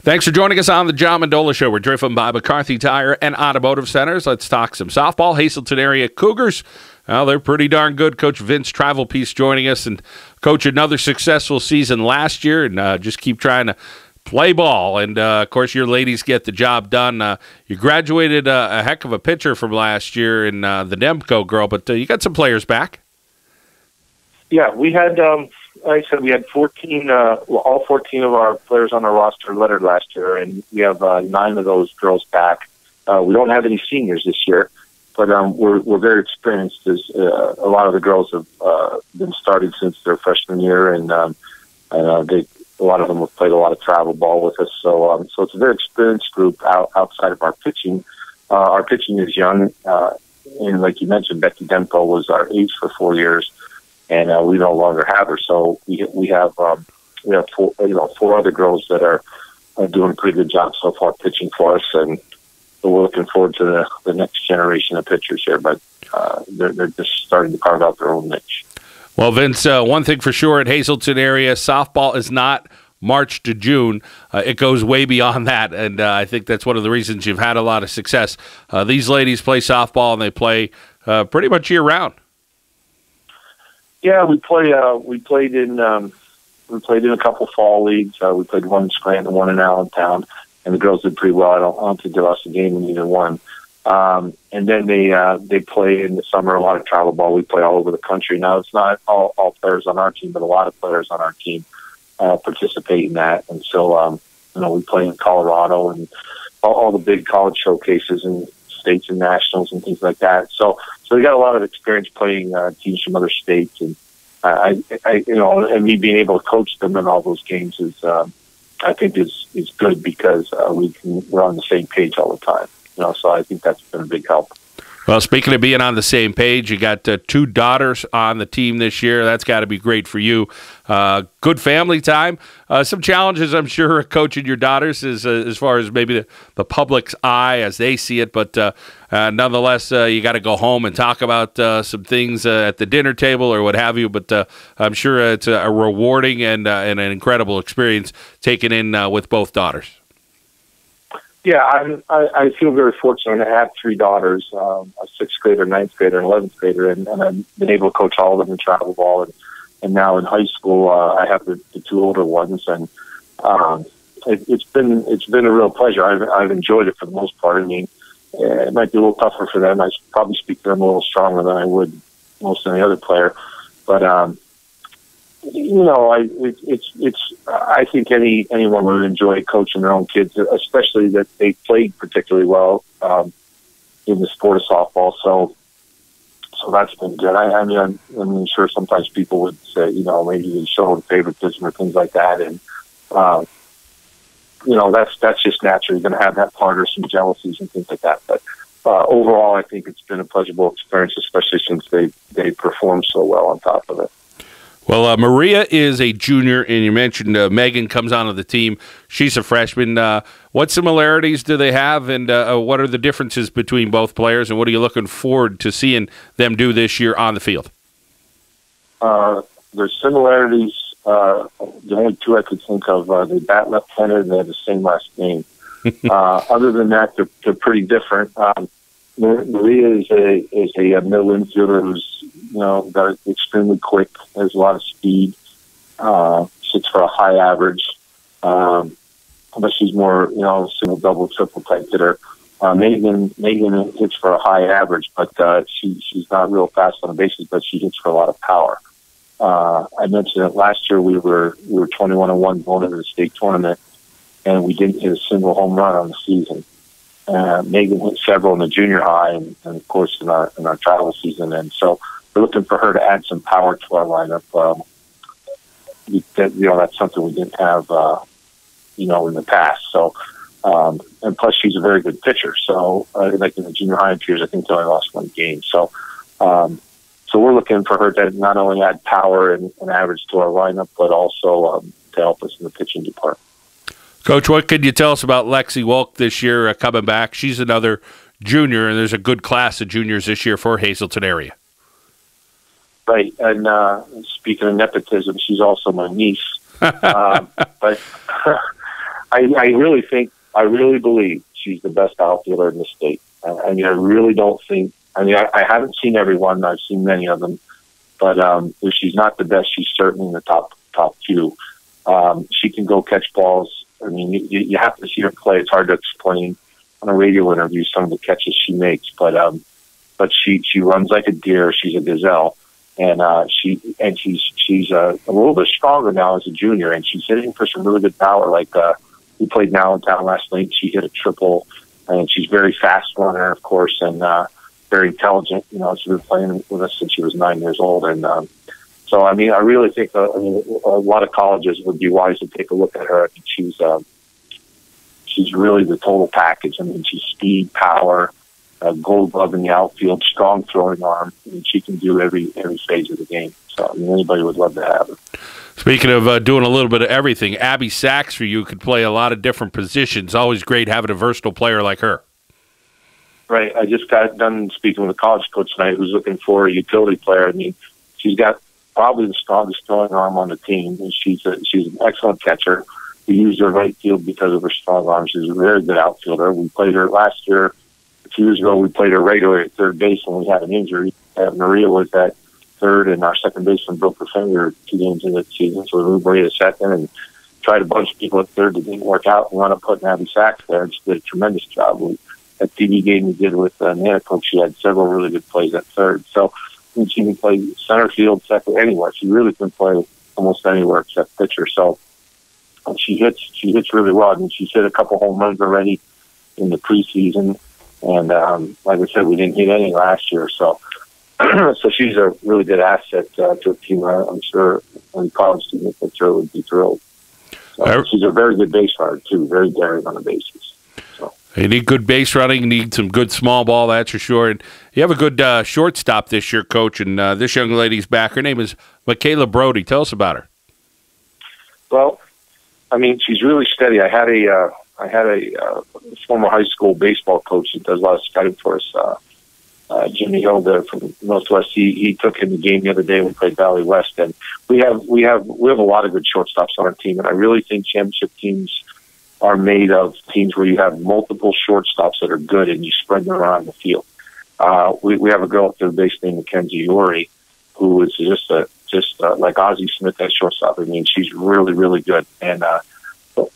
Thanks for joining us on the John Mendola Show. We're driven by McCarthy Tire and Automotive Centers. Let's talk some softball. Hazleton area Cougars. Well, they're pretty darn good. Coach Vince Trivelpiece joining us. And, Coach, another successful season last year, and just keep trying to play ball. And, of course, your ladies get the job done. You graduated a heck of a pitcher from last year in the Demko girl, but you got some players back. Yeah, we had, like I said, we had 14, all 14 of our players on our roster lettered last year, and we have 9 of those girls back. We don't have any seniors this year, but we're very experienced. As a lot of the girls have been started since their freshman year, and a lot of them have played a lot of travel ball with us. So it's a very experienced group outside of our pitching. Our pitching is young, and like you mentioned, Becky Demko was our ace for 4 years. And we no longer have her, so we have 4 other girls that are doing a pretty good job so far pitching for us, and we're looking forward to the next generation of pitchers here. But they're just starting to carve out their own niche. Well, Vince, one thing for sure at Hazleton area, softball is not March to June. It goes way beyond that, and I think that's one of the reasons you've had a lot of success. These ladies play softball, and they play pretty much year round. Yeah, we played in a couple fall leagues. We played one in Scranton, one in Allentown, and the girls did pretty well. I don't think they lost a game in either one. And then they play in the summer a lot of travel ball. We play all over the country. Now it's not all players on our team, but a lot of players on our team participate in that. And so we play in Colorado and all the big college showcases and states and nationals and things like that. So we got a lot of experience playing teams from other states, and and me being able to coach them in all those games is, I think is good because we're on the same page all the time. So I think that's been a big help. Well, speaking of being on the same page, you got 2 daughters on the team this year. That's got to be great for you. Good family time. Some challenges, I'm sure, coaching your daughters as far as maybe the public's eye as they see it. But nonetheless, you got to go home and talk about some things at the dinner table or what have you. But I'm sure it's a rewarding and an incredible experience taken in with both daughters. Yeah, I feel very fortunate to have 3 daughters, a 6th grader, 9th grader, and 11th grader, and I've been able to coach all of them in travel ball. And now in high school, I have the 2 older ones, and it's been a real pleasure. I've enjoyed it for the most part. I mean, it might be a little tougher for them. I probably speak to them a little stronger than I would most any other player, but I think anyone would enjoy coaching their own kids, especially that they played particularly well in the sport of softball. So that's been good. I'm sure sometimes people would say, maybe they show favoritism or things like that, and that's just natural. You're going to have that part or some jealousies and things like that. But overall, I think it's been a pleasurable experience, especially since they performed so well on top of it. Well, Maria is a junior, and you mentioned Megan comes onto the team. She's a freshman. What similarities do they have, and what are the differences between both players, and what are you looking forward to seeing them do this year on the field? There's similarities. The only 2 I could think of, they bat left-handed and they have the same last name. Other than that, they're pretty different. Maria is a middle infielder who's got extremely quick, has a lot of speed, sits for a high average, but she's more single, double, triple type hitter. Megan hits for a high average, but she's not real fast on the bases, but she hits for a lot of power. I mentioned that last year we were 21-1 going into the state tournament, and we didn't hit a single home run on the season. Megan hit several in the junior high, and of course in our travel season, and so we're looking for her to add some power to our lineup. That's something we didn't have, in the past. So, and plus she's a very good pitcher. So, like in the junior high years, I think they only lost 1 game. So we're looking for her to not only add power and average to our lineup, but also to help us in the pitching department. Coach, what could you tell us about Lexi Wolk this year coming back? She's another junior, and there's a good class of juniors this year for Hazleton area. Right, and speaking of nepotism, she's also my niece. But I really believe she's the best outfielder in the state. I mean, I really don't think. I mean, I haven't seen everyone. I've seen many of them, but if she's not the best, she's certainly in the top few. She can go catch balls. I mean, you have to see her play. It's hard to explain on a radio interview some of the catches she makes, but she runs like a deer. She's a gazelle, and she's a little bit stronger now as a junior, and she's hitting for some really good power. Like we played now in town last night. She hit a triple, and she's very fast runner, of course, and very intelligent. You know, she's been playing with us since she was 9 years old, and so I mean, I really think a lot of colleges would be wise to take a look at her. I think she's really the total package. I mean, she's speed, power, gold glove in the outfield, strong throwing arm. I mean, she can do every phase of the game. So I mean, anybody would love to have her. Speaking of doing a little bit of everything, Abby Sachs for you could play a lot of different positions. Always great having a versatile player like her. Right. I just got done speaking with a college coach tonight who's looking for a utility player. I mean, she's got probably the strongest throwing arm on the team, and she's an excellent catcher. We used her right field because of her strong arm. She's a very good outfielder. We played her last year. A few years ago, we played her regularly at third base when we had an injury. Maria was at third, and our second baseman broke her finger 2 games into the season, so we moved Maria to second and tried a bunch of people at third that didn't work out. We wound up putting Abby Sachs there, and she did a tremendous job. That TV game we did with Nana, she had several really good plays at third. So she can play center field, second, anywhere. She really can play almost anywhere except pitcher. So she hits really well. I mean, she's hit a couple home runs already in the preseason, and like I said, we didn't hit any last year. So so she's a really good asset to a team. I'm sure any college student that sure would be thrilled. So she's a very good base runner too, very daring on the bases. So. You need good base running. You need some good small ball, that's for sure. And you have a good shortstop this year, Coach, and this young lady's back. Her name is Michaela Brody. Tell us about her. Well, I mean, she's really steady. I had a former high school baseball coach that does a lot of scouting for us, Jimmy Hilda from Northwest. He took in the game the other day. We played Valley West, and we have a lot of good shortstops on our team. And I really think championship teams are made of teams where you have multiple shortstops that are good and you spread them around the field. We have a girl at third base named Mackenzie Uri, who is just like Ozzie Smith at shortstop. I mean, she's really, really good. And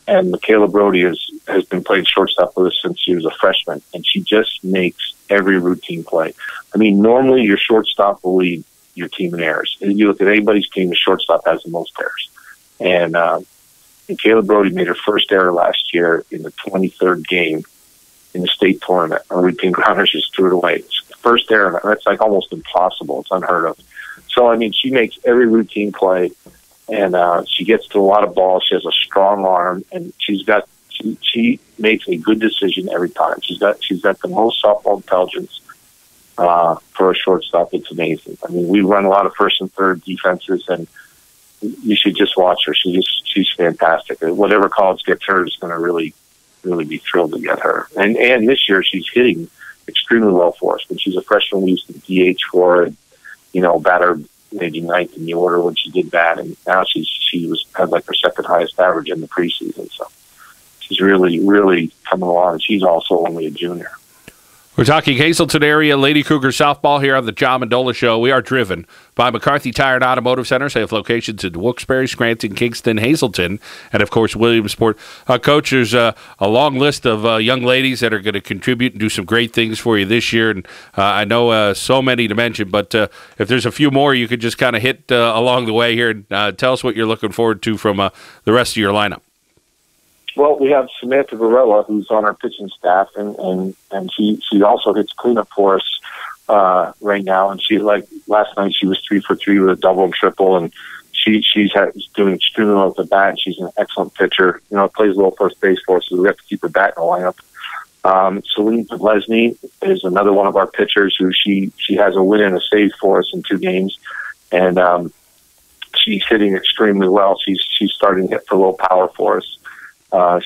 Michaela Brody has been playing shortstop with us since she was a freshman, and she just makes every routine play. I mean, normally your shortstop will lead your team in errors. If you look at anybody's team, the shortstop has the most errors. And Michaela Brody made her first error last year in the 23rd game in the state tournament. A routine grounder, she just threw it away. It's the first error. That's like almost impossible. It's unheard of. So, I mean, she makes every routine play, and she gets to a lot of balls. She has a strong arm, and she makes a good decision every time. She's got the most softball intelligence for a shortstop. It's amazing. I mean, we run a lot of first and third defenses, and you should just watch her. She's fantastic. Whatever college gets her is going to really, really be thrilled to get her. And this year she's hitting extremely well for us. When she's a freshman, we used to DH for her, and, you know, bat her maybe ninth in the order when she did that. And now she had like her second highest average in the preseason. So she's really, really coming along. And she's also only a junior. We're talking Hazleton area Lady Cougar softball here on the John Mendola Show. We are driven by McCarthy Tire and Automotive Centers. They have locations in Wilkes-Barre, Scranton, Kingston, Hazleton, and, of course, Williamsport. Coach, there's a long list of young ladies that are going to contribute and do some great things for you this year. And I know so many to mention, but if there's a few more you could just kind of hit along the way here and tell us what you're looking forward to from the rest of your lineup. Well, we have Samantha Varela, who's on our pitching staff, and she also hits cleanup for us right now. And she, like last night, she was 3 for 3 with a double and triple, and she's doing extremely well with the bat. She's an excellent pitcher. You know, plays a little first base for us, so we have to keep her bat in the lineup. Celine Lesney is another one of our pitchers who she has a win and a save for us in 2 games, and she's hitting extremely well. She's starting to hit for low power for us.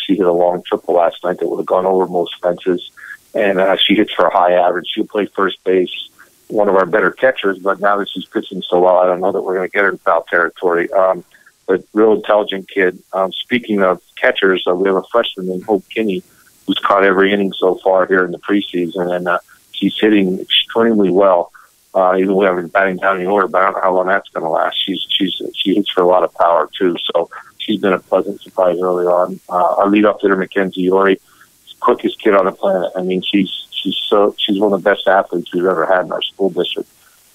She hit a long triple last night that would have gone over most fences, and she hits for a high average. She'll play first base, one of our better catchers, but now that she's pitching so well, I don't know that we're going to get her in foul territory. but real intelligent kid. Speaking of catchers, we have a freshman named Hope Kinney who's caught every inning so far here in the preseason, and she's hitting extremely well. Even we haven't batting down the order, but I don't know how long that's going to last. She hits for a lot of power too, so she's been a pleasant surprise early on. Our leadoff hitter, Mackenzie Ori, is the quickest kid on the planet. I mean, she's one of the best athletes we've ever had in our school district.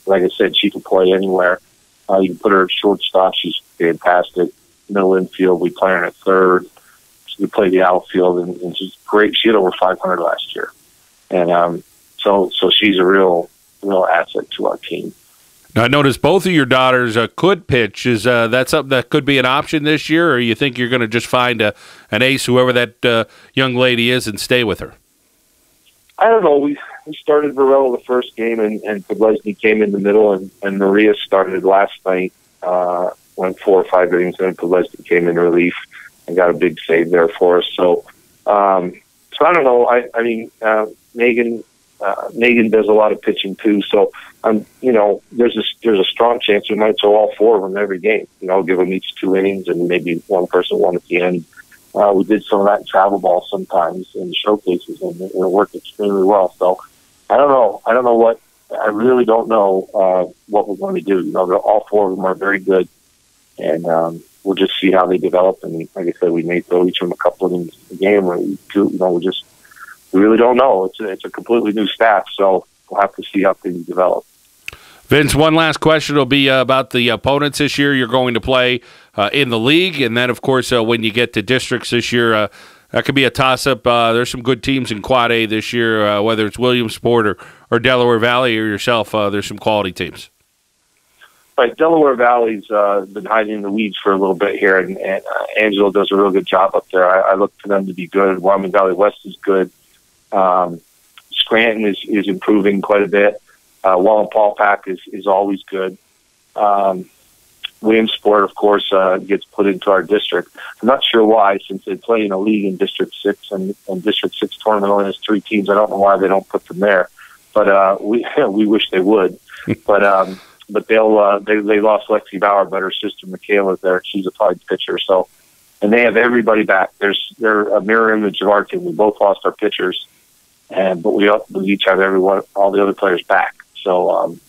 Like I said, she can play anywhere. You can put her at shortstop; she's fantastic. Middle infield, we play her at third. She can play the outfield, and she's great. She had over 500 last year, and so she's a real asset to our team. Now, I noticed both of your daughters could pitch. Is that something that could be an option this year, or you think you're going to just find an ace, whoever that young lady is, and stay with her? I don't know. We started Varela the first game, and Podlesny came in the middle, and Maria started last night, went 4 or 5 innings, and Podlesny came in relief and got a big save there for us. So I don't know. I mean, Megan does a lot of pitching too, so there's a strong chance we might throw all 4 of them every game. Give them each 2 innings and maybe one person one at the end. We did some of that in travel ball sometimes in showcases, and it worked extremely well. So I don't know. I really don't know what we're going to do. All 4 of them are very good, and we'll just see how they develop. And like I said, we may throw each of them a couple of innings a game, or we really don't know. It's a completely new staff, so we'll have to see how things develop. Vince, one last question will be about the opponents this year you're going to play in the league, and then, of course, when you get to districts this year, that could be a toss-up. There's some good teams in Quad A this year, whether it's Williamsport or Delaware Valley or yourself. There's some quality teams. Right, Delaware Valley's been hiding in the weeds for a little bit here, and Angelo does a real good job up there. I look for them to be good. Wyoming Valley West is good. Scranton is improving quite a bit. Wallenpaupack is always good. Williamsport, of course, gets put into our district. I'm not sure why, since they play in a league in District 6, and District 6 tournament only has 3 teams. I don't know why they don't put them there, but we wish they would. But they lost Lexi Bauer, but her sister Michaela's there. She's a fine pitcher, so. And they have everybody back. They're a mirror image of our team. We both lost our pitchers, but we each have all the other players back. So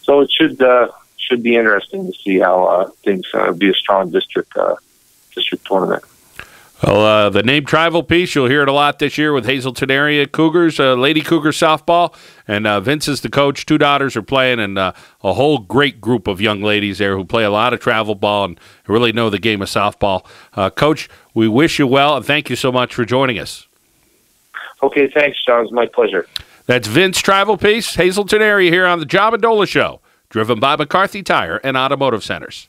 it should be interesting to see how things be a strong district tournament. Well, the name Trivelpiece, you'll hear it a lot this year with Hazleton area Cougars, Lady Cougar softball, and Vince is the coach. 2 daughters are playing, and a whole great group of young ladies there who play a lot of travel ball and really know the game of softball. Coach, we wish you well, and thank you so much for joining us. Okay, thanks, John. It's my pleasure. That's Vince Trivelpiece, Hazleton area here on the Mendola Show, driven by McCarthy Tire and Automotive Centers.